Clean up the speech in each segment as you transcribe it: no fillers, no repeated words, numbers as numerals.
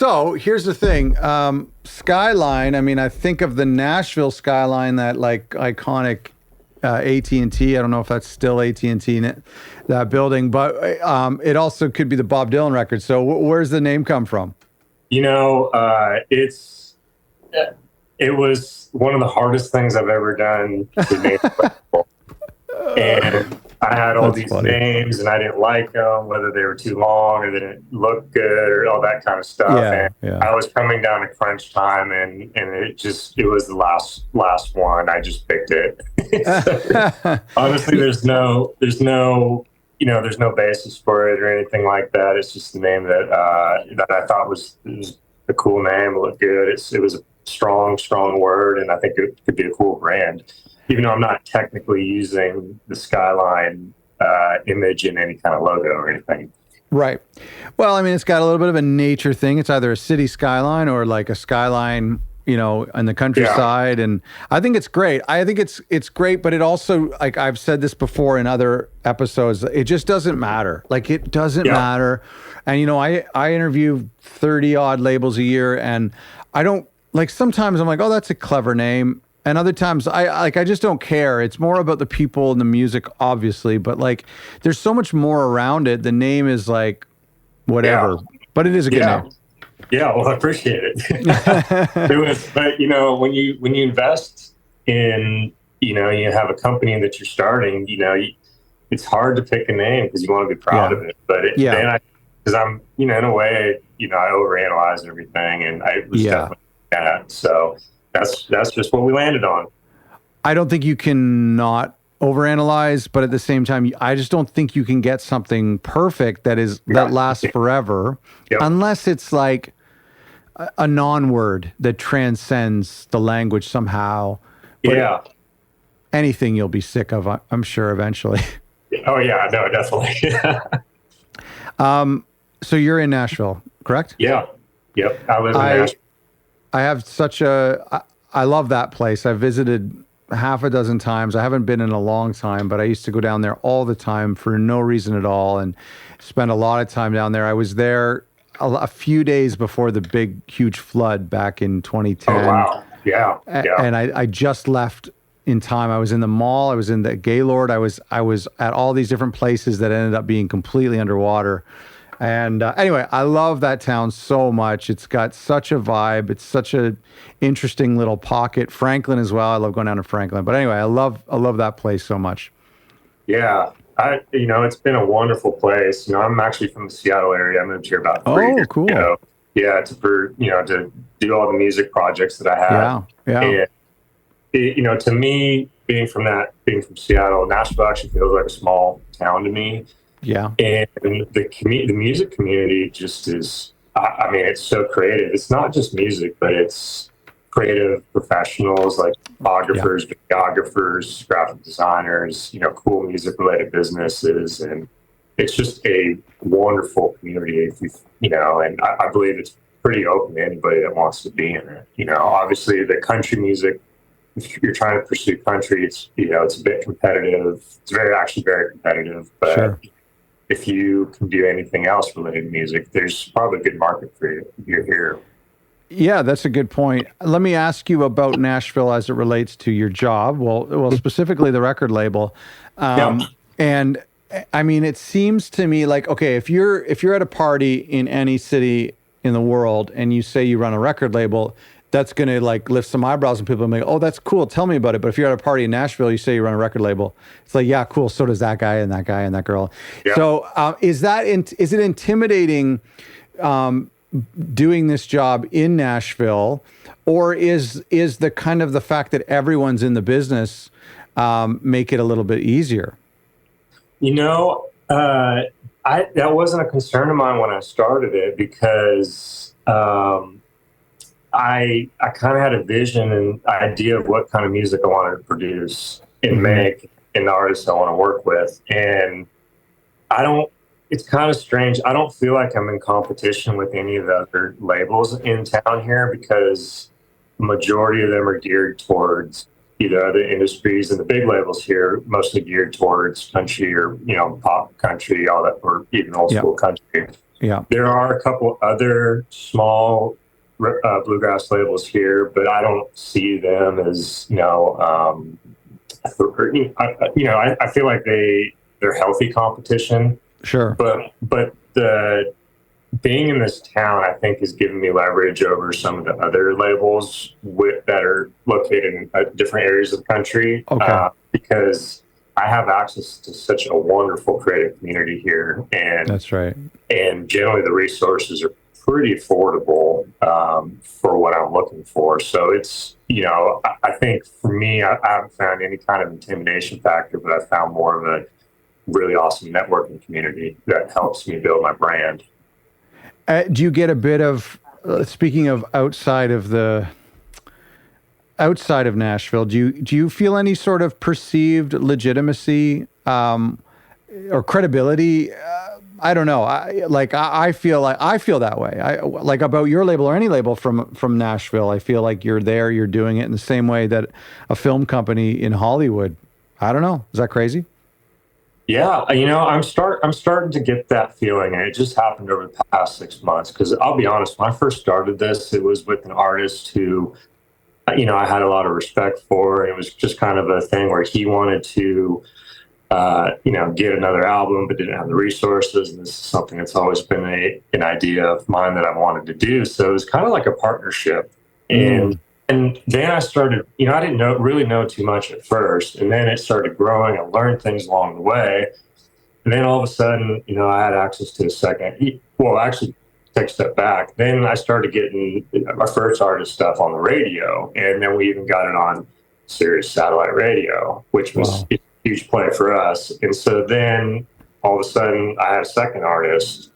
So here's the thing. Skyline, I mean, I think of the Nashville skyline, that like iconic AT&T. I don't know if that's still AT&T, that building, but it also could be the Bob Dylan record. So where's the name come from? It was one of the hardest things I've ever done to name a festival. And I had all these names, and I didn't like them, whether they were too long or they didn't look good or all that kind of stuff. I was coming down to crunch time, and it was the last one. I just picked it. Honestly, there's no basis for it or anything like that. It's just the name that I thought was a cool name. It looked good. It was a strong word, and I think it could be a cool brand, even though I'm not technically using the Skyline image in any kind of logo or anything. Right. Well, I mean, it's got a little bit of a nature thing. It's either a city skyline or like a skyline, in the countryside. Yeah. And I think it's great. I think it's great, but it also, like I've said this before in other episodes, it just doesn't matter. Like, it doesn't matter. And, I interview 30 odd labels a year, and I don't, like, sometimes I'm like, oh, that's a clever name. And other times I just don't care. It's more about the people and the music, obviously, but like there's so much more around it. The name is like whatever, but it is a good name. Yeah, well, I appreciate it. But when you invest in, you have a company that you're starting, it's hard to pick a name because you want to be proud of it. But because I'm, in a way, I overanalyze everything, and I was definitely that. So that's just what we landed on. I don't think you can not overanalyze, but at the same time, I just don't think you can get something perfect that lasts forever, unless it's like a non-word that transcends the language somehow. But anything you'll be sick of, I'm sure, eventually. Oh yeah, no, definitely. So you're in Nashville, correct? Yeah. Yep. I live in Nashville. I have I love that place. I visited half a dozen times. I haven't been in a long time, but I used to go down there all the time for no reason at all and spend a lot of time down there. I was there a few days before the big, huge flood back in 2010. Oh, wow. Yeah. And I just left in time. I was in the mall. I was in the Gaylord. I was at all these different places that ended up being completely underwater. And anyway, I love that town so much. It's got such a vibe. It's such a interesting little pocket. Franklin as well. I love going down to Franklin. But anyway, I love that place so much. Yeah, it's been a wonderful place. I'm actually from the Seattle area. I moved here about 3 years cool. ago. Yeah, to do all the music projects that I have. Yeah. And to me, being from Seattle, Nashville actually feels like a small town to me. Yeah. And the music community just is, it's so creative. It's not just music, but it's creative professionals like photographers, videographers, graphic designers, cool music related businesses. And it's just a wonderful community, and I believe it's pretty open to anybody that wants to be in it. Obviously the country music, if you're trying to pursue country, it's, it's a bit competitive. It's actually very competitive, but sure. If you can do anything else related to music, there's probably a good market for you if you're here. Yeah, that's a good point. Let me ask you about Nashville as it relates to your job. Well, specifically the record label. And I mean, it seems to me like, okay, if you're at a party in any city in the world and you say you run a record label, that's going to like lift some eyebrows and people are like, oh, that's cool. Tell me about it. But if you're at a party in Nashville, you say you run a record label. It's like, yeah, cool. So does that guy and that guy and that girl. Yeah. So is it intimidating doing this job in Nashville, or is the kind of the fact that everyone's in the business make it a little bit easier? That wasn't a concern of mine when I started it because I kind of had a vision and idea of what kind of music I wanted to produce and make, and the artists I want to work with. And it's kind of strange. I don't feel like I'm in competition with any of the other labels in town here because the majority of them are geared towards either other industries, and the big labels here mostly geared towards country or, pop country, all that, or even old school country. Yeah. There are a couple other small bluegrass labels here, but I don't see them as, I feel like they're healthy competition. Sure. But the being in this town, I think, has given me leverage over some of the other labels that are located in different areas of the country. Okay. Because I have access to such a wonderful creative community here, and That's right. And generally, the resources are pretty affordable for what I'm looking for. So it's, I think for me, I haven't found any kind of intimidation factor, but I found more of a really awesome networking community that helps me build my brand. Do you get a bit of, speaking of outside of Nashville, do you feel any sort of perceived legitimacy or credibility? I don't know. I feel that way. Like about your label or any label from Nashville. I feel like you're there, you're doing it in the same way that a film company in Hollywood. I don't know. Is that crazy? Yeah, I'm starting to get that feeling, and it just happened over the past 6 months. Because I'll be honest, when I first started this, it was with an artist who, I had a lot of respect for. It was just kind of a thing where he wanted to, get another album, but didn't have the resources. And this is something that's always been an idea of mine that I've wanted to do. So it was kind of like a partnership. And then I started, I didn't really know too much at first. And then it started growing. I learned things along the way. And then all of a sudden, I had access to a second. Well, actually, take a step back. Then I started getting our first artist stuff on the radio. And then we even got it on Sirius satellite radio, which was a huge play for us. And so then all of a sudden I had a second artist,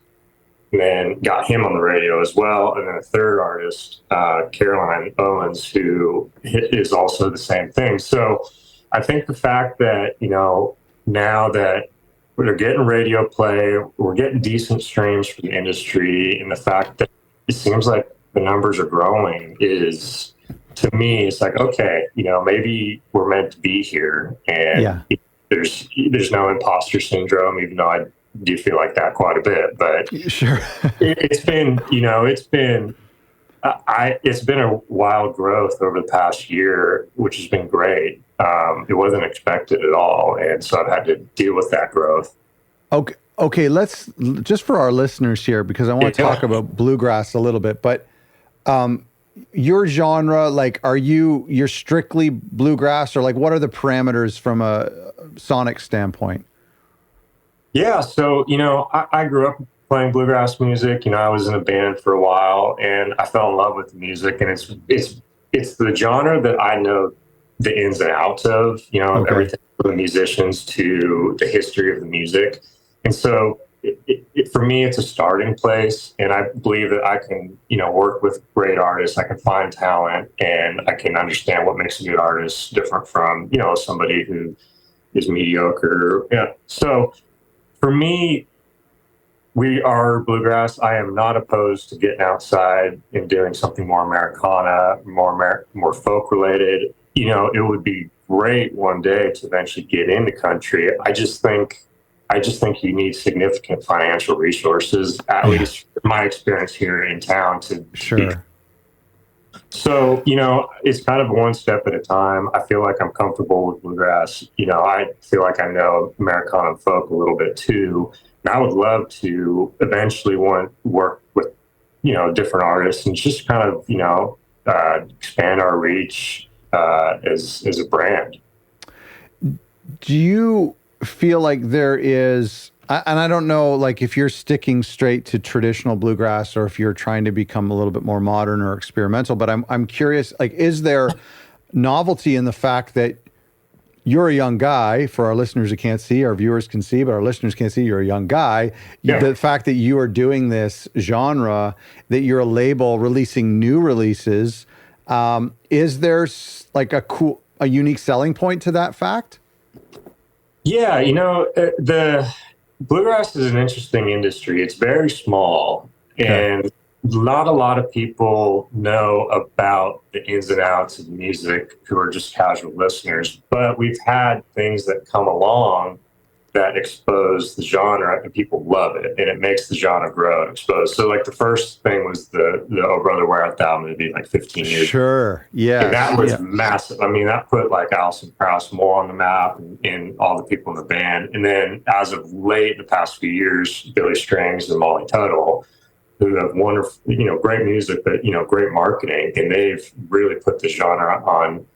and then got him on the radio as well. And then a third artist, Caroline Owens, who is also the same thing. So I think the fact that, now that we're getting radio play, we're getting decent streams from the industry, and the fact that it seems like the numbers are growing is, to me, it's like, okay, maybe we're meant to be here. And there's no imposter syndrome, even though I do feel like that quite a bit. But sure, it's been a wild growth over the past year, which has been great. It wasn't expected at all, and so I've had to deal with that growth. Okay. Let's just, for our listeners here, because I want to talk about bluegrass a little bit, but your genre, like, you're strictly bluegrass, or like, what are the parameters from a sonic standpoint? Yeah, so I grew up playing bluegrass music. I was in a band for a while, and I fell in love with the music. And it's the genre that I know the ins and outs of. Everything from the musicians to the history of the music. And so, for me, it's a starting place, and I believe that I can, work with great artists. I can find talent, and I can understand what makes a good artist different from, somebody who is mediocre. Yeah. So for me, we are bluegrass. I am not opposed to getting outside and doing something more Americana, more folk related. It would be great one day to eventually get into country. I just think you need significant financial resources, at least from my experience here in town, to sure. So, it's kind of one step at a time. I feel like I'm comfortable with bluegrass. I feel like I know Americana and folk a little bit too. And I would love to eventually work with, different artists and just kind of, expand our reach as a brand. Do you feel like there is, and I don't know, like, if you're sticking straight to traditional bluegrass or if you're trying to become a little bit more modern or experimental, but I'm curious, like, is there novelty in the fact that you're a young guy? For our listeners who can't see, our viewers can see, but our listeners can't see, you're a young guy. Yeah. The fact that you are doing this genre, that you're a label releasing new releases, is there like a unique selling point to that fact? Yeah, the bluegrass is an interesting industry. It's very small, and not a lot of people know about the ins and outs of music who are just casual listeners. But we've had things that come along that expose the genre, and people love it, and it makes the genre grow and expose. So like the first thing was the Oh Brother Where Art Thou maybe like 15 years. Sure. Yeah. And that was massive. I mean, that put like Alison Krauss more on the map and all the people in the band. And then as of late, the past few years, Billy Strings and Molly Tuttle, who have wonderful, great music, but, great marketing. And they've really put the genre on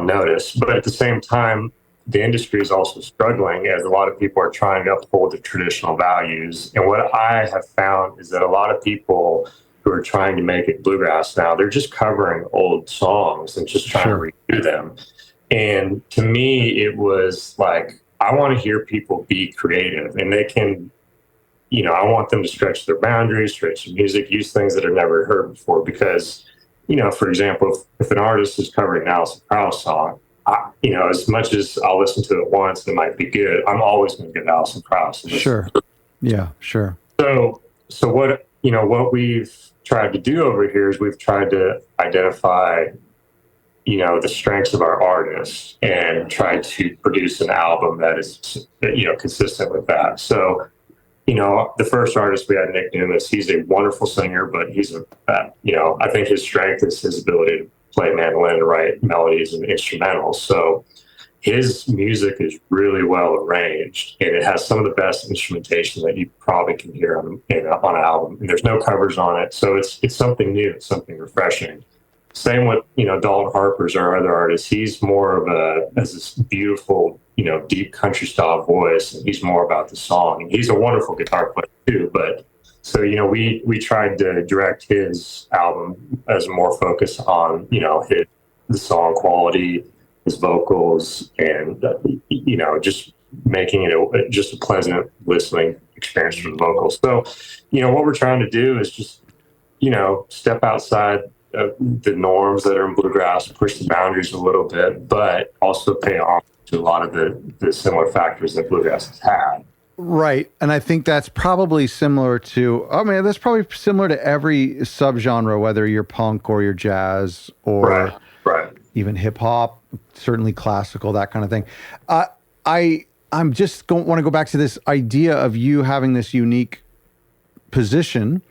notice. But at the same time, the industry is also struggling as a lot of people are trying to uphold the traditional values. And what I have found is that a lot of people who are trying to make it bluegrass now, they're just covering old songs and just trying to redo them. And to me, it was like, I want to hear people be creative, and they can, I want them to stretch their boundaries, stretch the music, use things that I've never heard before. Because, for example, if an artist is covering an Alison Krauss song, as much as I'll listen to it once, it might be good, I'm always going to get Alison Krauss. Sure. Yeah, sure. So what we've tried to do over here is we've tried to identify, the strengths of our artists and try to produce an album that is, consistent with that. So, the first artist we had, Nick Numis, he's a wonderful singer, but he's I think his strength is his ability to play mandolin and write melodies and instrumentals. So his music is really well arranged, and it has some of the best instrumentation that you probably can hear on an album. And there's no covers on it, so it's something new, it's something refreshing. Same with Dalton Harper's our other artist. He's more of has this beautiful deep country style voice, and he's more about the song. And he's a wonderful guitar player too. But so we tried to direct his album as more focus on the song quality, his vocals, and just making it just a pleasant listening experience for the vocals. So what we're trying to do is just step outside the norms that are in bluegrass, push the boundaries a little bit, but also pay off to a lot of the similar factors that bluegrass has had. Right. And I think that's probably similar to, that's probably similar to every subgenre, whether you're punk or you're jazz or even hip hop, certainly classical, that kind of thing. I'm just want to go back to this idea of you having this unique position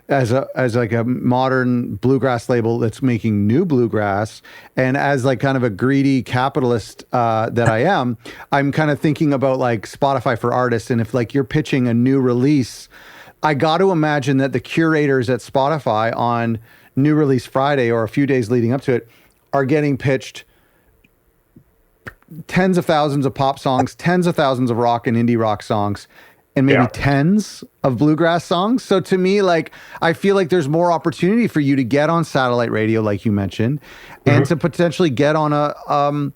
as like a modern bluegrass label that's making new bluegrass, and as like kind of a greedy capitalist that I am, I'm kind of thinking about like Spotify for artists, and if like you're pitching a new release, I got to imagine that the curators at Spotify on New Release Friday or a few days leading up to it are getting pitched tens of thousands of pop songs, tens of thousands of rock and indie rock songs, and maybe tens of bluegrass songs. So to me, like, I feel like there's more opportunity for you to get on satellite radio, like you mentioned, and to potentially get on an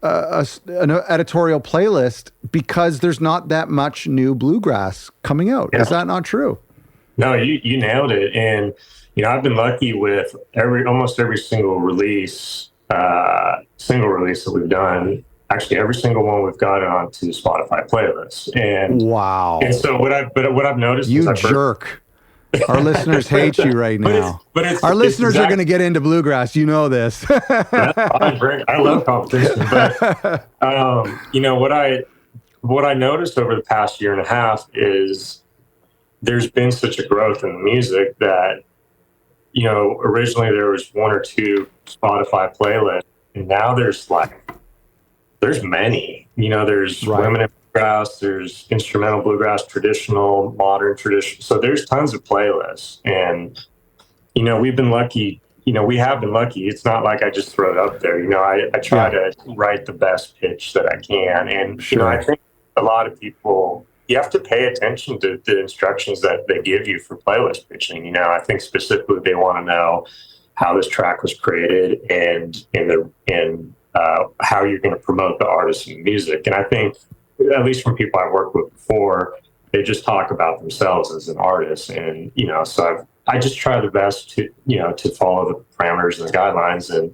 editorial playlist, because there's not that much new bluegrass coming out. Is that not true? No, you nailed it. And, I've been lucky with almost every single release that we've done. Actually, every single one we've got onto Spotify playlists. And wow! And so what I've noticed, you jerk. Our listeners hate you right now. Our listeners are going to get into bluegrass. You know this. That's fine. I love competition. But what I noticed over the past year and a half is there's been such a growth in the music that originally there was one or two Spotify playlists, and now there's many. There's women in bluegrass, there's instrumental bluegrass, traditional, modern, traditional. So there's tons of playlists. And, we've been lucky. We have been lucky. It's not like I just throw it up there. I try to write the best pitch that I can. And, I think a lot of people, you have to pay attention to the instructions that they give you for playlist pitching. I think specifically they want to know how this track was created and how you're going to promote the artist and the music. And I think, at least from people I've worked with before, they just talk about themselves as an artist. And, so I just try the best to follow the parameters and the guidelines. And,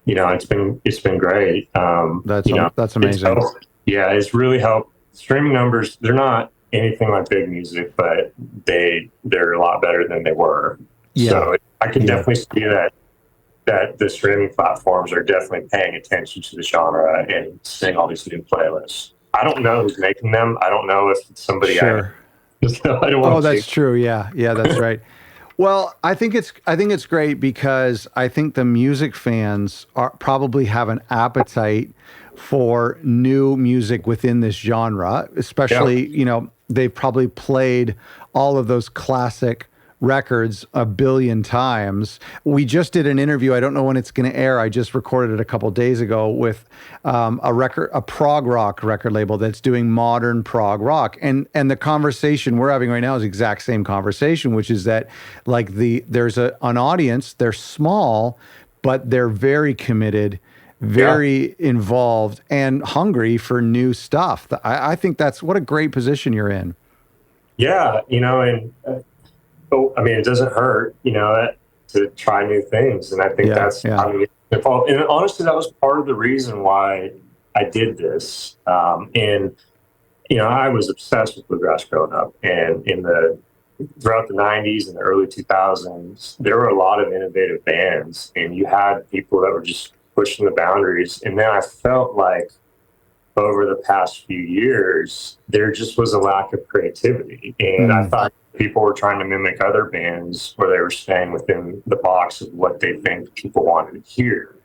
it's been great. That's amazing. It's really helped. Streaming numbers, they're not anything like big music, but they're a lot better than they were. Yeah. So I can definitely see that the streaming platforms are definitely paying attention to the genre and seeing all these new playlists. I don't know who's making them. I don't know if it's somebody Sure. So I don't want Oh, to that's true. Yeah. Yeah, that's right. Well, I think it's great because I think the music fans probably have an appetite for new music within this genre, especially, they've probably played all of those classic records a billion times. We just did an interview. I don't know when it's going to air. I just recorded it a couple days ago with a prog rock record label that's doing modern prog rock. And the conversation we're having right now is the exact same conversation, which is that like there's an audience, they're small, but they're very committed, very involved, and hungry for new stuff. I think that's what a great position you're in. Yeah, and I mean, it doesn't hurt, to try new things. And I think I mean, and honestly, that was part of the reason why I did this. And, I was obsessed with bluegrass growing up, and throughout the 90s and the early 2000s, there were a lot of innovative bands, and you had people that were just pushing the boundaries. And then I felt like over the past few years, there just was a lack of creativity. And I thought people were trying to mimic other bands where they were staying within the box of what they think people wanted to hear.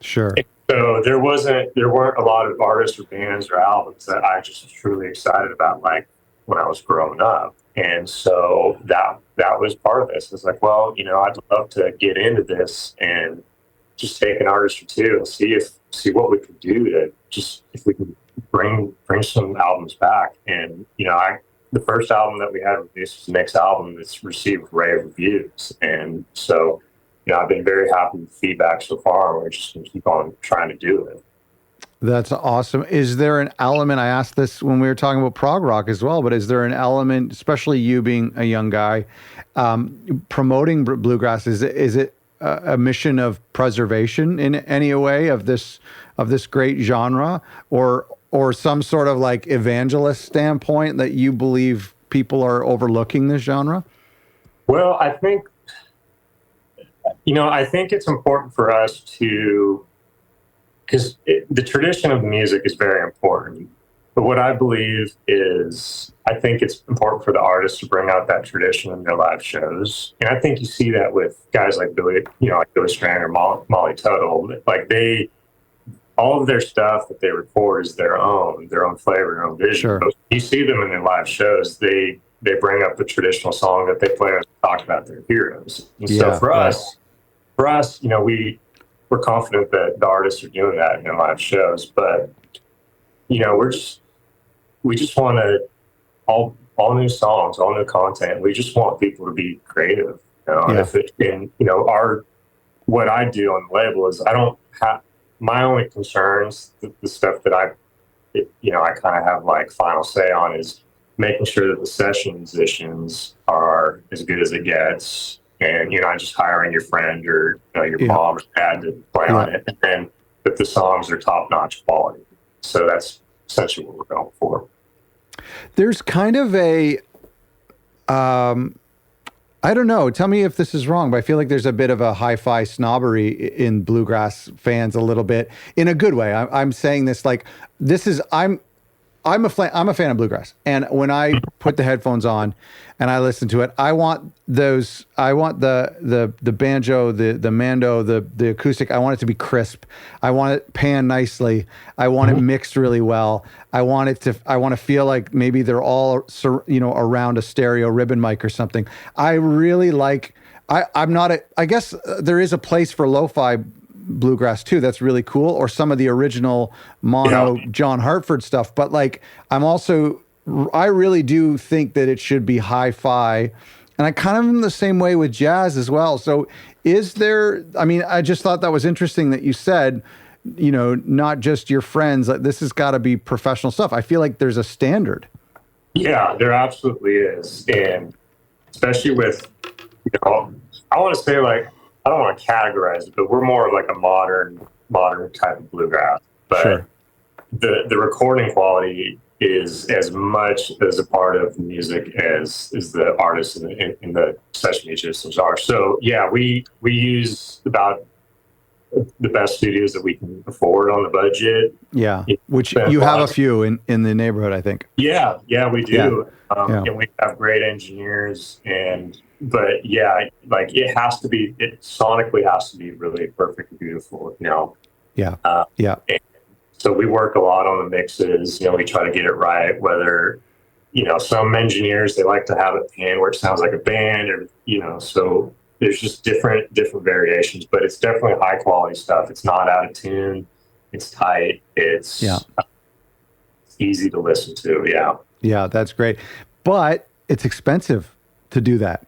Sure. And so there weren't a lot of artists or bands or albums that I just was truly excited about, like when I was growing up. And so that was part of this. It's like, well, I'd love to get into this and just take an artist or two and see what we could do to just, if we can bring some albums back. And, the first album that we had released was Nick's album that's received rave reviews. And so, I've been very happy with the feedback so far. We're just going to keep on trying to do it. That's awesome. Is there an element, I asked this when we were talking about prog rock as well, but is there an element, especially you being a young guy, promoting bluegrass, is it a mission of preservation in any way of this great genre, or some sort of like evangelist standpoint that you believe people are overlooking this genre? Well, I think it's important for us to, because the tradition of music is very important. But what I believe is, I think it's important for the artists to bring out that tradition in their live shows. And I think you see that with guys like Billy Strand or Molly Tuttle. Like all of their stuff that they record is their own flavor, their own vision. Sure. But you see them in their live shows, they bring up the traditional song that they play and talk about their heroes. And so for us, we're confident that the artists are doing that in their live shows, but we just want all new songs, all new content. We just want people to be creative. What I do on the label is I don't have my only concerns, the stuff that I kind of have like final say on, is making sure that the session musicians are as good as it gets. And you're not just hiring your friend or your mom or dad to play on it, and that the songs are top-notch quality. So that's essentially what we're going for. There's kind of a, I don't know, tell me if this is wrong, but I feel like there's a bit of a hi-fi snobbery in bluegrass fans a little bit, in a good way. I'm saying this like, I'm a fan of bluegrass, and when I put the headphones on and I listen to it, I want the banjo, the mando, the acoustic. I want it to be crisp. I want it panned nicely. I want it mixed really well. I want to feel like maybe they're all around a stereo ribbon mic or something. I really like. I guess there is a place for lo-fi bluegrass too. That's really cool. Or some of the original mono John Hartford stuff. But like, I really do think that it should be hi-fi. And I kind of am the same way with jazz as well. So I just thought that was interesting that you said, not just your friends, like this has got to be professional stuff. I feel like there's a standard. Yeah, there absolutely is. And especially with, I want to say like, I don't want to categorize it, but we're more of like a modern type of bluegrass. But sure, the recording quality is as much as a part of the music as the artists and the session musicians are. So yeah, we use about the best studios that we can afford on the budget. Yeah. You Which spend you a have lot a few in the neighborhood, I think. Yeah, we Yeah. do. Yeah. And we have great engineers, but yeah, like it has to be, it sonically has to be really perfect and beautiful, you know. Yeah. Uh, Yeah. and so we work a lot on the mixes, you know, we try to get it right, whether, you know, some engineers, they like to have it pan where it sounds like a band, or, you know, so there's just different variations, but it's definitely high quality stuff. It's not out of tune. It's tight. It's easy to listen to. Yeah. Yeah, that's great. But it's expensive to do that.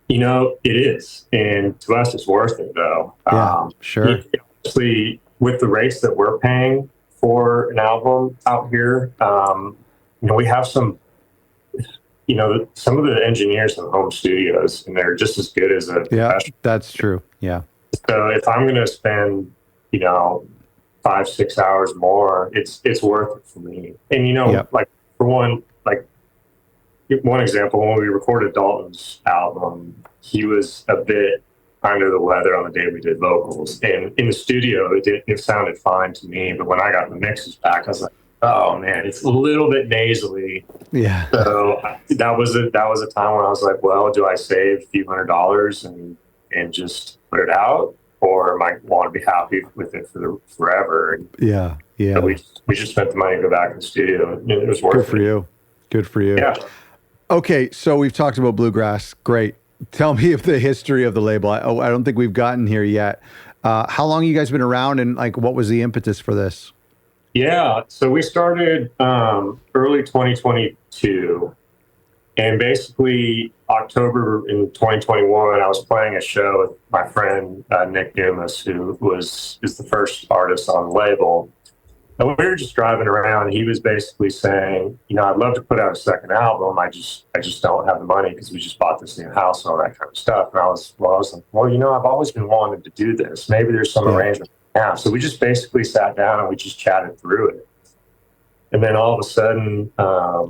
You know, it is. And to us, it's worth it, though. Yeah, sure. Honestly, with the rates that we're paying for an album out here, you know, we have some, you know, some of the engineers in home studios, and they're just as good as a professional. That's true. Yeah. So if I'm going to spend, you know, 5-6 hours more, it's worth it for me. And, you know, like for one example, when we recorded Dalton's album, he was a bit under the weather on the day we did vocals, and in the studio it sounded fine to me, but when I got the mixes back, I was like, oh man, it's a little bit nasally. Yeah. So that was a time when I was like, well, do I save a few $100s and just put it out, or am I want to be happy with it for forever? And yeah. So we just spent the money to go back in the studio, and it was worth it. Good for you. Yeah. Okay, so we've talked about bluegrass. Great. Tell me of the history of the label. I don't think we've gotten here yet. How long have you guys been around, and like, what was the impetus for this? Yeah, so we started early 2022, and basically October in 2021, I was playing a show with my friend Nick Dumas, who is the first artist on the label. And we were just driving around. He was basically saying, you know, I'd love to put out a second album. I just don't have the money because we just bought this new house and all that kind of stuff. And I was like, well, you know, I've always been wanting to do this. Maybe there's some arrangement now. So we just basically sat down and we just chatted through it. And then all of a sudden, I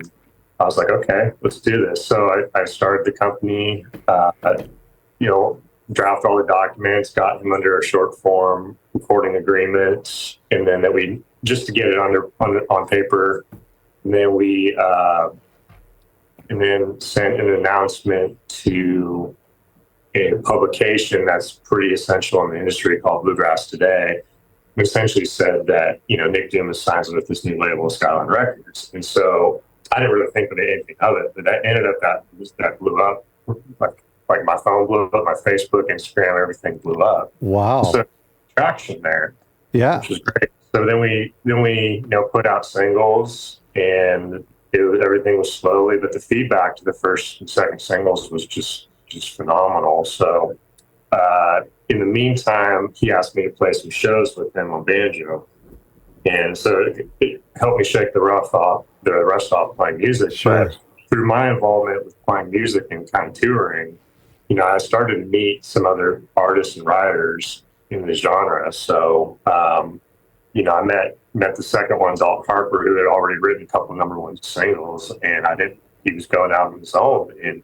was like, okay, let's do this. So I started the company, you know, draft all the documents, got him under a short form recording agreement, and then that we just to get it on paper, and then we and then sent an announcement to a publication that's pretty essential in the industry called Bluegrass Today. We essentially said that, you know, Nick Dumas signs with this new label, Skyline Records, and so I didn't really think of anything of it, but that ended up that blew up. Like my phone blew up, my Facebook, Instagram, everything blew up. Wow. So traction there. Yeah. Which was great. So then we you know, put out singles, and everything was slowly, but the feedback to the first and second singles was just phenomenal. So in the meantime, he asked me to play some shows with him on banjo. And so it helped me shake the rust off playing music. Sure. But through my involvement with playing music and kind of touring, you know, I started to meet some other artists and writers in the genre. So, you know, I met the second one, Dalton Harper, who had already written a couple #1 singles, and he was going out on his own, and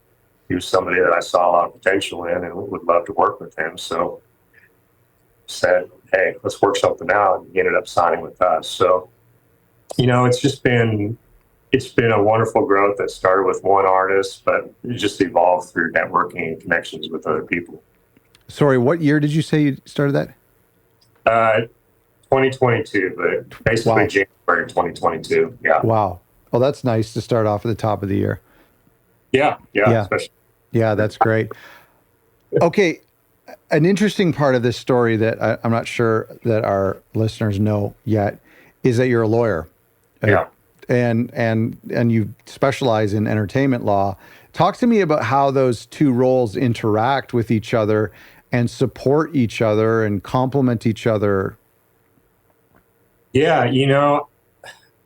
he was somebody that I saw a lot of potential in and would love to work with him. So said, hey, let's work something out, and he ended up signing with us. So, you know, it's been a wonderful growth that started with one artist, but it just evolved through networking and connections with other people. Sorry, what year did you say you started that? 2022, but basically January 2022. Yeah. Wow. Well, that's nice to start off at the top of the year. Yeah. Especially. Yeah, that's great. Okay. An interesting part of this story that I'm not sure that our listeners know yet is that you're a lawyer. Yeah. And you specialize in entertainment law. Talk to me about how those two roles interact with each other and support each other and complement each other. Yeah, you know,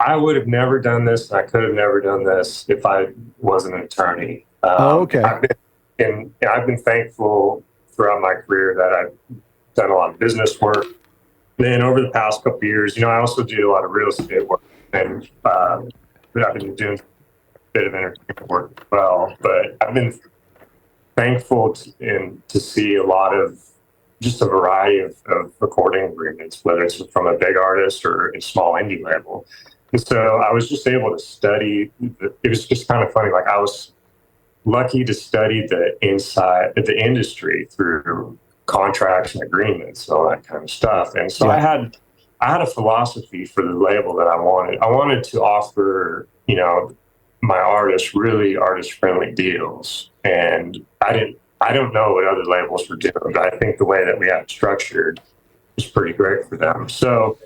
I would have never done this, and I could have never done this if I wasn't an attorney. Okay. I've been thankful throughout my career that I've done a lot of business work. Then over the past couple of years, you know, I also do a lot of real estate work, and I've been doing a bit of entertainment work as well. But I've been thankful to see a lot of just a variety of recording agreements, whether it's from a big artist or a small indie label. And so I was just able to study. It was just kind of funny. Like I was lucky to study the inside of the industry through contracts and agreements and all that kind of stuff. And so I had a philosophy for the label that I wanted. I wanted to offer, my artists really artist-friendly deals. And I don't know what other labels were doing, but I think the way that we have it structured is pretty great for them. So,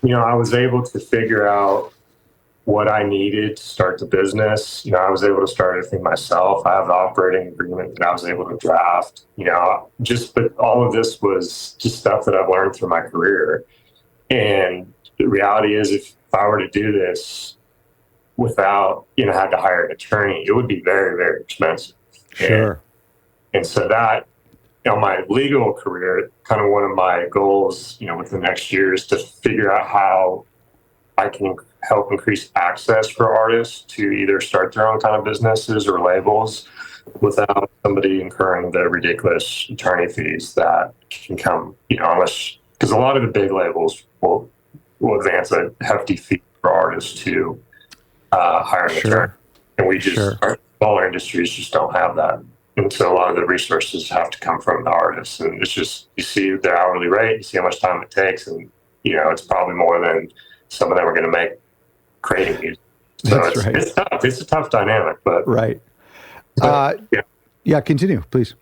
I was able to figure out what I needed to start the business. I was able to start everything myself. I have the operating agreement that I was able to draft, but all of this was just stuff that I've learned through my career. And the reality is, if I were to do this without, had to hire an attorney, it would be very, very expensive. Sure. And so that, my legal career, kind of one of my goals, within the next year is to figure out how I can help increase access for artists to either start their own kind of businesses or labels without somebody incurring the ridiculous attorney fees that can come, unless, because a lot of the big labels will advance a hefty fee for artists to hire an attorney. And we just, our smaller industries just don't have that. And so a lot of the resources have to come from the artists. And it's just, you see their hourly rate, you see how much time it takes, and, it's probably more than some of them are going to make creating music. So it's tough. It's a tough dynamic, but. Right. Continue, please.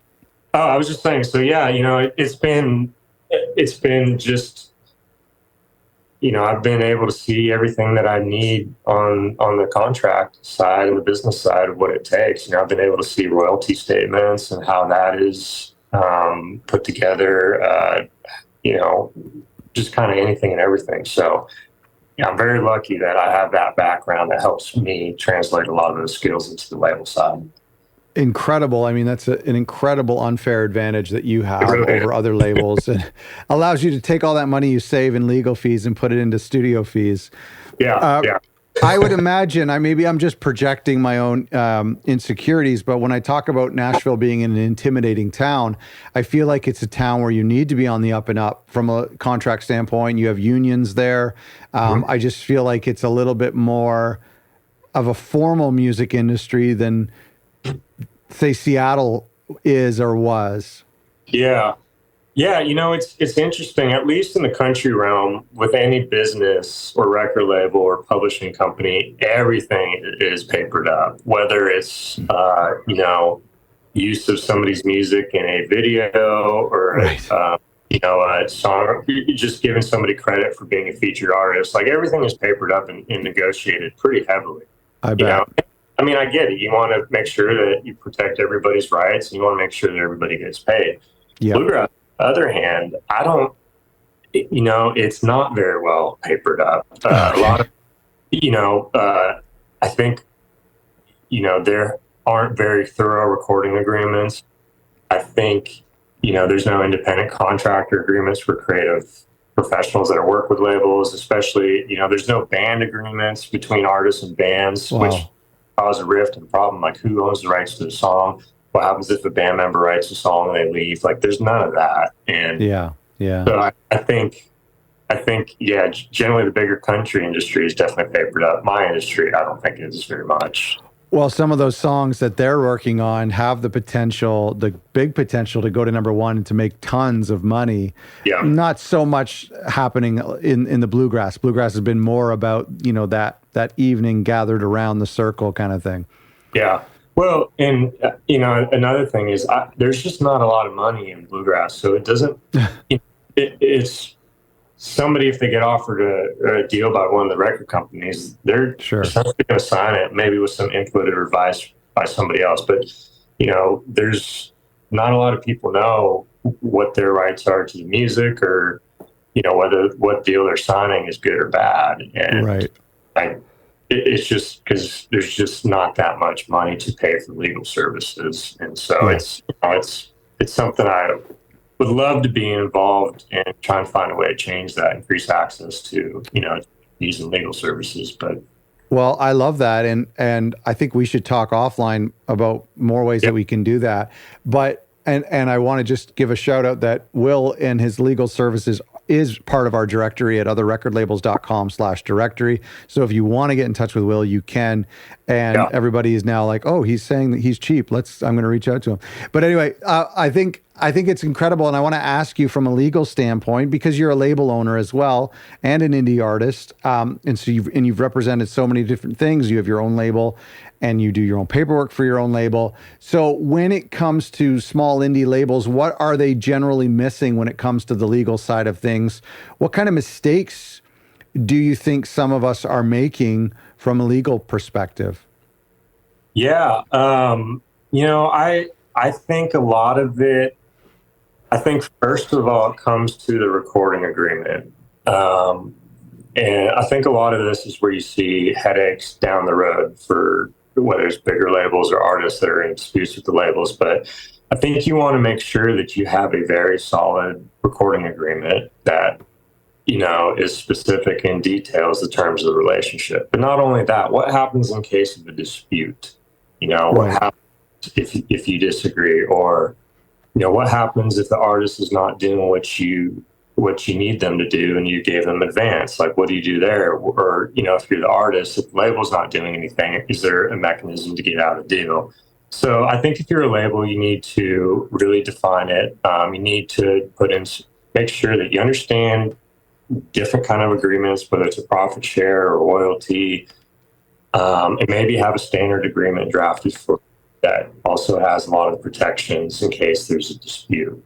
Oh, I was just saying, so it's been just, I've been able to see everything that I need on the contract side and the business side of what it takes. I've been able to see royalty statements and how that is put together, just kind of anything and everything. So I'm very lucky that I have that background that helps me translate a lot of those skills into the label side. Incredible. I mean, that's an incredible unfair advantage that you have over other labels. It allows you to take all that money you save in legal fees and put it into studio fees. Yeah. I would imagine, maybe I'm just projecting my own insecurities, but when I talk about Nashville being an intimidating town, I feel like it's a town where you need to be on the up and up from a contract standpoint. You have unions there. I just feel like it's a little bit more of a formal music industry than, say, Seattle is or was. Yeah. It's interesting, at least in the country realm, with any business or record label or publishing company, everything is papered up, whether it's, use of somebody's music in a video or, a song, just giving somebody credit for being a featured artist. Like everything is papered up and negotiated pretty heavily. I bet. I get it. You want to make sure that you protect everybody's rights, and you want to make sure that everybody gets paid. Yeah. Bluegrass, on the other hand, it's not very well papered up. A lot of, I think, there aren't very thorough recording agreements. I think, there's no independent contractor agreements for creative professionals that work with labels, especially, there's no band agreements between artists and bands, which cause a rift and problem. Like, who owns the rights to the song? What happens if a band member writes a song and they leave? Like, there's none of that. And so I think, generally the bigger country industry is definitely papered up. My industry, I don't think is very much. Well, some of those songs that they're working on have the potential, the big potential to go to number one and to make tons of money. Yeah. Not so much happening in the bluegrass. Bluegrass has been more about, that evening gathered around the circle kind of thing. Yeah. Well, and, another thing is there's just not a lot of money in bluegrass. So it doesn't, it's somebody, if they get offered a deal by one of the record companies, they're essentially going to sign it, maybe with some input or advice by somebody else. But, there's not a lot of people know what their rights are to the music or, whether what deal they're signing is good or bad. And it's just because there's just not that much money to pay for legal services. And so it's something I would love to be involved in, trying to find a way to change that, increase access to, these and legal services. But well, I love that. And I think we should talk offline about more ways that we can do that. But and I want to just give a shout out that Will and his legal services is part of our directory at otherrecordlabels.com/directory. So if you want to get in touch with Will, you can. And everybody is now like, oh, he's saying that he's cheap. I'm going to reach out to him. But anyway, I think it's incredible. And I want to ask you from a legal standpoint, because you're a label owner as well and an indie artist. And so you've represented so many different things. You have your own label and you do your own paperwork for your own label. So when it comes to small indie labels, what are they generally missing when it comes to the legal side of things? What kind of mistakes do you think some of us are making from a legal perspective? Yeah. I think a lot of it, first of all, it comes to the recording agreement. And I think a lot of this is where you see headaches down the road for whether it's bigger labels or artists that are in disputes with the labels. But I think you want to make sure that you have a very solid recording agreement that, is specific and details the terms of the relationship. But not only that, what happens in case of a dispute? What happens if you disagree, or, what happens if the artist is not doing what you need them to do and you gave them advance? Like, what do you do there? Or, if you're the artist, if the label's not doing anything, is there a mechanism to get out of the deal? So I think if you're a label, you need to really define it. You need to make sure that you understand different kind of agreements, whether it's a profit share or royalty, and maybe have a standard agreement drafted for that also has a lot of protections in case there's a dispute,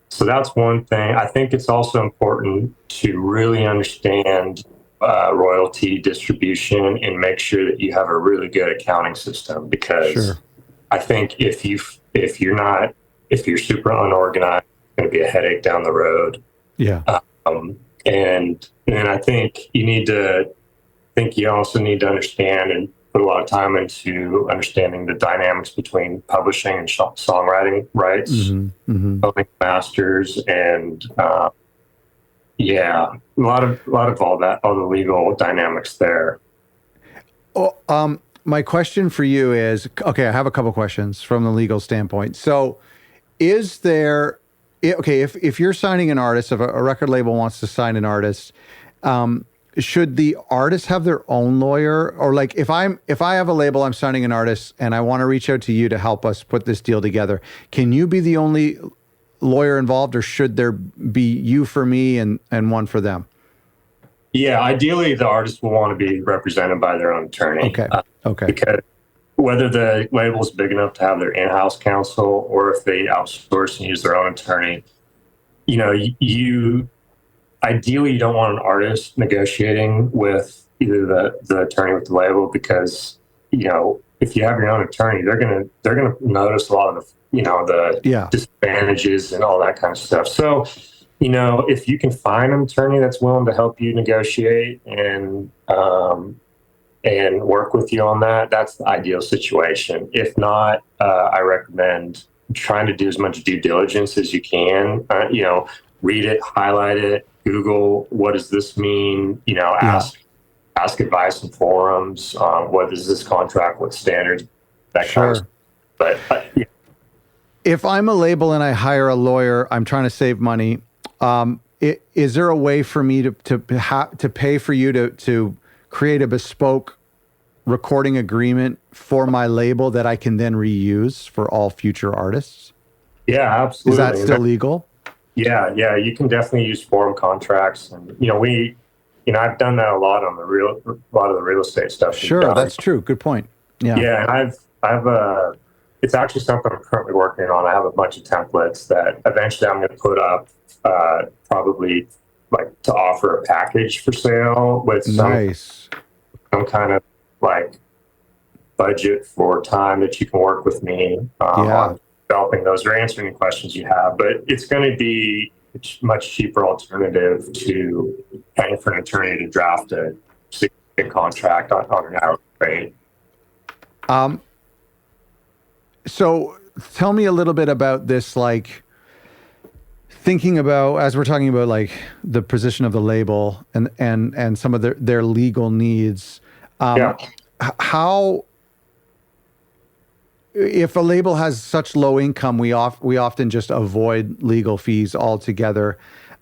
So that's one thing. I think it's also important to really understand royalty distribution and make sure that you have a really good accounting system, because I think if you're super unorganized, it's going to be a headache down the road. Yeah. And I think you also need to understand and put a lot of time into understanding the dynamics between publishing and songwriting rights, owning masters, and a lot of all that, all the legal dynamics there. Oh, my question for you is, okay, I have a couple questions from the legal standpoint. So is there, if you're signing an artist, if a record label wants to sign an artist, should the artist have their own lawyer? Or like if I have a label, I'm signing an artist and I want to reach out to you to help us put this deal together, can you be the only lawyer involved, or should there be you for me and one for them? Yeah, ideally the artist will want to be represented by their own attorney. Okay. Because whether the label is big enough to have their in-house counsel or if they outsource and use their own attorney, ideally, you don't want an artist negotiating with either the attorney with the label, because if you have your own attorney, they're gonna notice a lot of the disadvantages and all that kind of stuff. So if you can find an attorney that's willing to help you negotiate and work with you on that, that's the ideal situation. If not, I recommend trying to do as much due diligence as you can. Read it, highlight it, Google, what does this mean? Ask advice in forums on what is this contract, what standards, that kind of stuff. But if I'm a label and I hire a lawyer, I'm trying to save money. Is there a way for me to pay for you to create a bespoke recording agreement for my label that I can then reuse for all future artists? Yeah, absolutely. Is that still legal? Yeah, you can definitely use forum contracts, and I've done that a lot on a lot of the real estate stuff. Sure, that's true. Good point. Yeah, and I've it's actually something I'm currently working on. I have a bunch of templates that eventually I'm going to put up, probably like to offer a package for sale with some kind of like budget for time that you can work with me on developing those or answering the questions you have. But it's going to be a much cheaper alternative to paying for an attorney to draft a significant contract on an hourly rate. So tell me a little bit about this, like thinking about, as we're talking about like the position of the label and some of their legal needs, how if a label has such low income, we often just avoid legal fees altogether.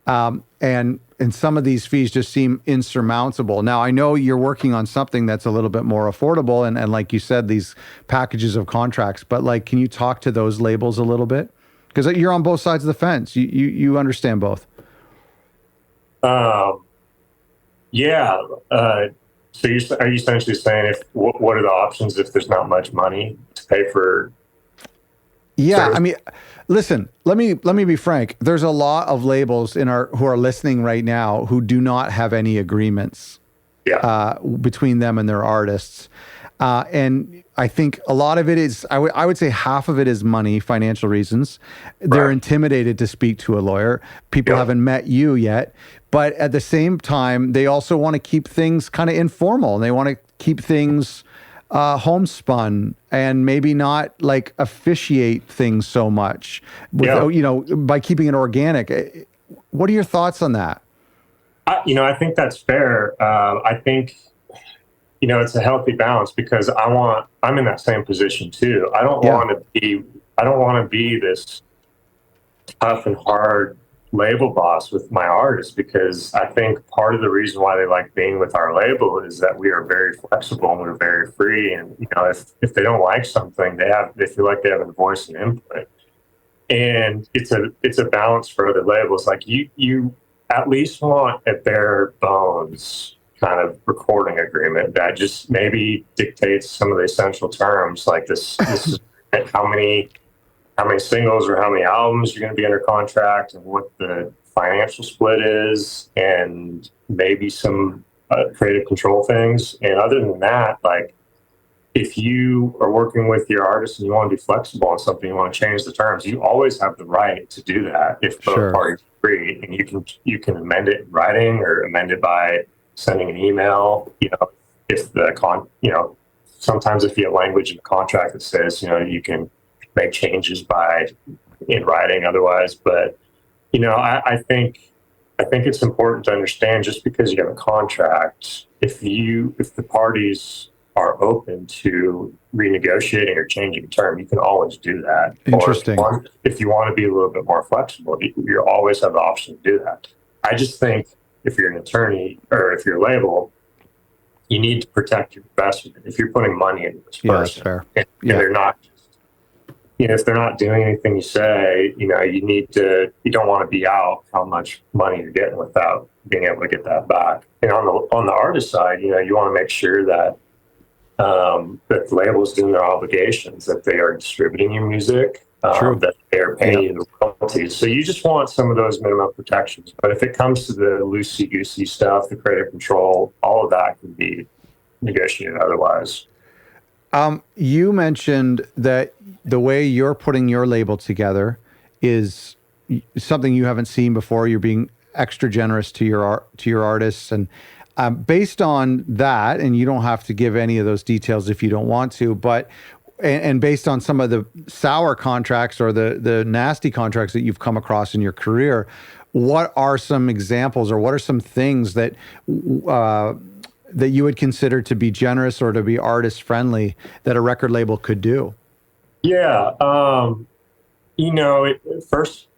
And some of these fees just seem insurmountable. Now, I know you're working on something that's a little bit more affordable, and like you said, these packages of contracts. But like, can you talk to those labels a little bit? Because you're on both sides of the fence. You understand both. Yeah. So are you essentially saying what are the options if there's not much money to pay for? Yeah, service? I mean, listen, let me be frank. There's a lot of labels who are listening right now who do not have any agreements between them and their artists. And I think a lot of it is, I would say half of it is money, financial reasons. They're intimidated to speak to a lawyer. People haven't met you yet. But at the same time, they also want to keep things kind of informal. They want to keep things homespun and maybe not like officiate things so much by keeping it organic. What are your thoughts on that? I think that's fair. I think, it's a healthy balance because I'm in that same position too. I don't want to be this tough and hard label boss with my artists, because I think part of the reason why they like being with our label is that we are very flexible and we're very free. And, if they don't like something, they feel like they have a voice and input. And it's a balance for other labels. Like you at least want a bare bones kind of recording agreement that just maybe dictates some of the essential terms, like this is how many singles or how many albums you're going to be under contract and what the financial split is, and maybe some creative control things. And other than that, like, if you are working with your artist and you want to be flexible on something, you want to change the terms, you always have the right to do that if both parties agree. And you can amend it in writing or amend it by sending an email. If sometimes if you have language in the contract that says, you can make changes in writing otherwise. But, I think it's important to understand, just because you have a contract, if the parties are open to renegotiating or changing a term, you can always do that. Interesting. Or if you want to be a little bit more flexible, you always have the option to do that. I just think if you're an attorney or if you're a label, you need to protect your investment. If you're putting money into this person, that's fair. And they're not if they're not doing anything you say, you don't want to be out how much money you're getting without being able to get that back. And on the artist side, you want to make sure that that the label is doing their obligations, that they are distributing your music, that they are paying you the royalties. So you just want some of those minimum protections. But if it comes to the loosey-goosey stuff, the creative control, all of that can be negotiated otherwise. You mentioned that the way you're putting your label together is something you haven't seen before. You're being extra generous to your artists, and based on that, and you don't have to give any of those details if you don't want to, but and based on some of the sour contracts or the nasty contracts that you've come across in your career, what are some examples or what are some things that that you would consider to be generous or to be artist friendly that a record label could do? Yeah. First,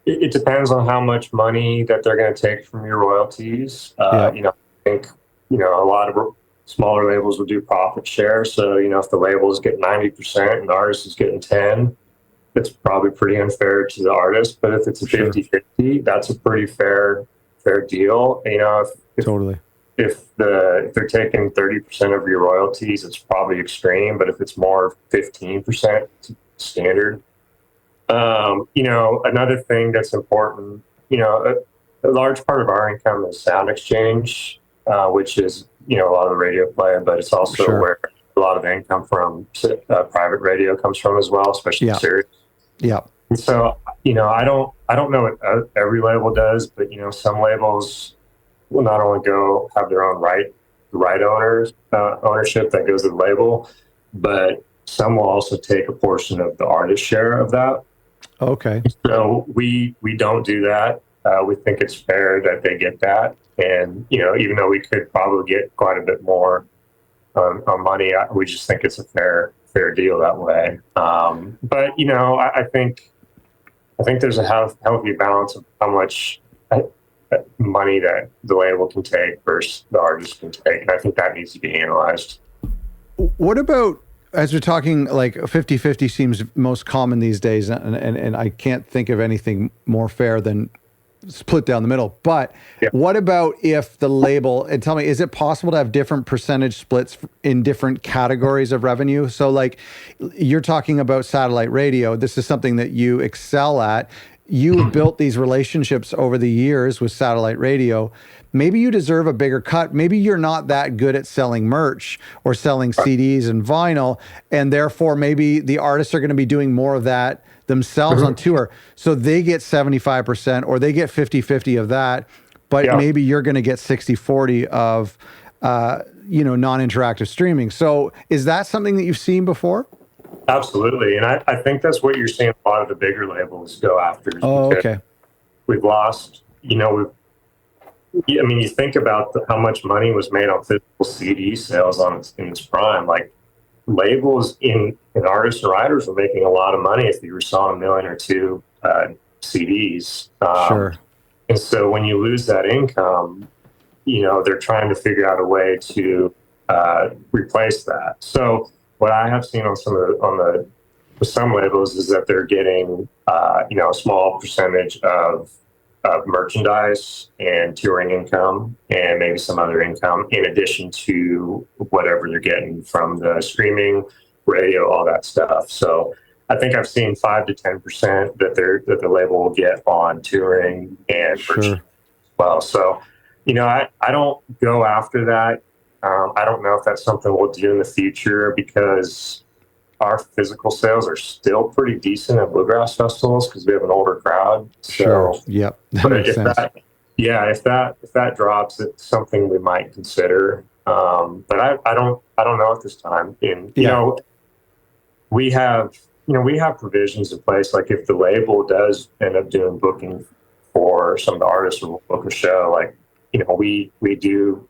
it depends on how much money that they're going to take from your royalties. I think, a lot of smaller labels will do profit share. So, if the label is getting 90% and the artist is getting 10, it's probably pretty unfair to the artist. But if it's a 50-50, that's a pretty fair deal. Totally. If they're taking 30% of your royalties, it's probably extreme. But if it's more 15%, it's standard. Another thing that's important, a large part of our income is sound exchange, which is, a lot of the radio play, but it's also where a lot of income from private radio comes from as well, especially Sirius. Yeah. And so, I don't know what every label does, but, some labels will not only have their own right owners, ownership that goes to the label, but some will also take a portion of the artist share of that. Okay. So we don't do that. We think it's fair that they get that. And, even though we could probably get quite a bit more, on money. We just think it's a fair deal that way. But I think there's a healthy balance of how much money that the label can take versus the artist can take, and I think that needs to be analyzed. What about, as we're talking, like 50-50 seems most common these days, and I can't think of anything more fair than split down the middle. But what about if the label, and tell me, is it possible to have different percentage splits in different categories of revenue? So like you're talking about satellite radio. This is something that you excel at. You've built these relationships over the years with satellite radio. Maybe you deserve a bigger cut. Maybe you're not that good at selling merch or selling CDs and vinyl, and therefore maybe the artists are going to be doing more of that themselves on tour. So they get 75% or they get 50-50 of that, but maybe you're going to get 60-40 of non-interactive streaming. So is that something that you've seen before? Absolutely. And I think that's what you're seeing a lot of the bigger labels go after. Oh, okay. We've lost, you think about how much money was made on physical CD sales in its prime. Like labels and artists and writers were making a lot of money if you were selling 1 million or 2 CDs. Sure. And so when you lose that income, they're trying to figure out a way to replace that. So what I have seen with some labels is that they're getting, a small percentage of merchandise and touring income and maybe some other income in addition to whatever they're getting from the streaming, radio, all that stuff. So I think I've seen 5 to 10% that the label will get on touring and merchandise as well. So, I don't go after that. I don't know if that's something we'll do in the future because our physical sales are still pretty decent at bluegrass festivals because we have an older crowd. So, sure. Yep. That makes sense. If that drops, it's something we might consider. But I don't know at this time. And we have provisions in place. Like if the label does end up doing booking for some of the artists who will book a show, like we do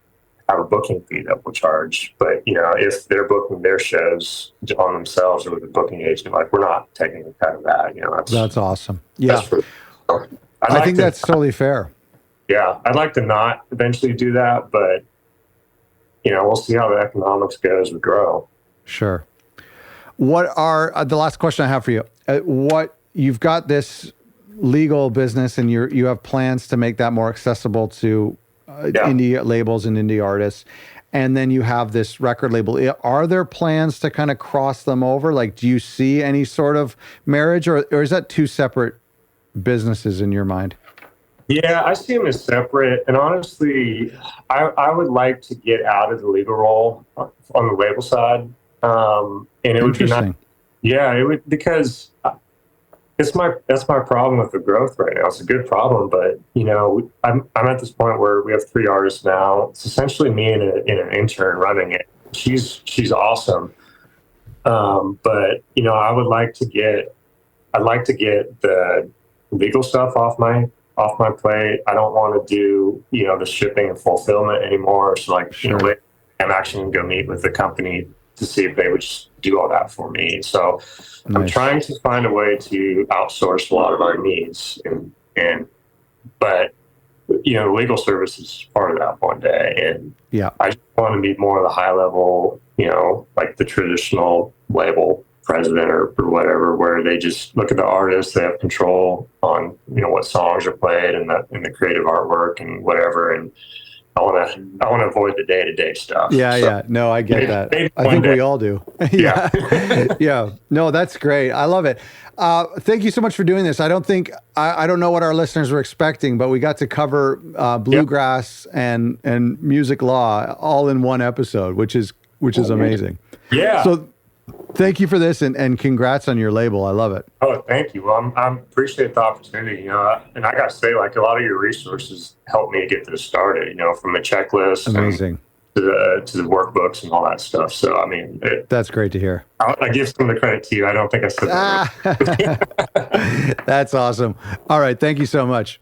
have a booking fee that we'll charge, but if they're booking their shows on themselves or with a booking agent, like we're not taking a cut of that. That's awesome. Yeah, I think that's totally fair. Yeah, I'd like to not eventually do that, but we'll see how the economics go as we grow. Sure. What are the last question I have for you? What you've got this legal business, and you have plans to make that more accessible to indie labels and indie artists, and then you have this record label. Are there plans to kind of cross them over? Like, do you see any sort of marriage, or is that two separate businesses in your mind? Yeah, I see them as separate. And honestly, I would like to get out of the legal role on the label side. And it would be nice. Yeah, it would, because that's my problem with the growth right now. It's a good problem, but I'm at this point where we have 3 artists now. It's essentially me and an intern running it. She's awesome. But I'd like to get the legal stuff off my plate. I don't want to do the shipping and fulfillment anymore. So I'm actually going to go meet with the company to see if they would just do all that for me. So nice. I'm trying to find a way to outsource a lot of our needs, but legal service is part of that one day. And I just want to be more of the high level, like the traditional label president or whatever, where they just look at the artist, they have control on, what songs are played and the creative artwork and whatever. And I want to avoid the day-to-day stuff. Yeah. No, I get that. I think we all do. Yeah. No, that's great. I love it. Thank you so much for doing this. I don't know what our listeners were expecting, but we got to cover bluegrass and music law all in one episode, which is amazing. Yeah. So thank you for this, and congrats on your label. I love it. Oh, thank you. Well, I appreciate the opportunity. And I got to say, like, a lot of your resources helped me get this started. From a checklist, amazing, to the workbooks and all that stuff. So, I mean, that's great to hear. I give some of the credit to you. I don't think I said that. That's awesome. All right, thank you so much.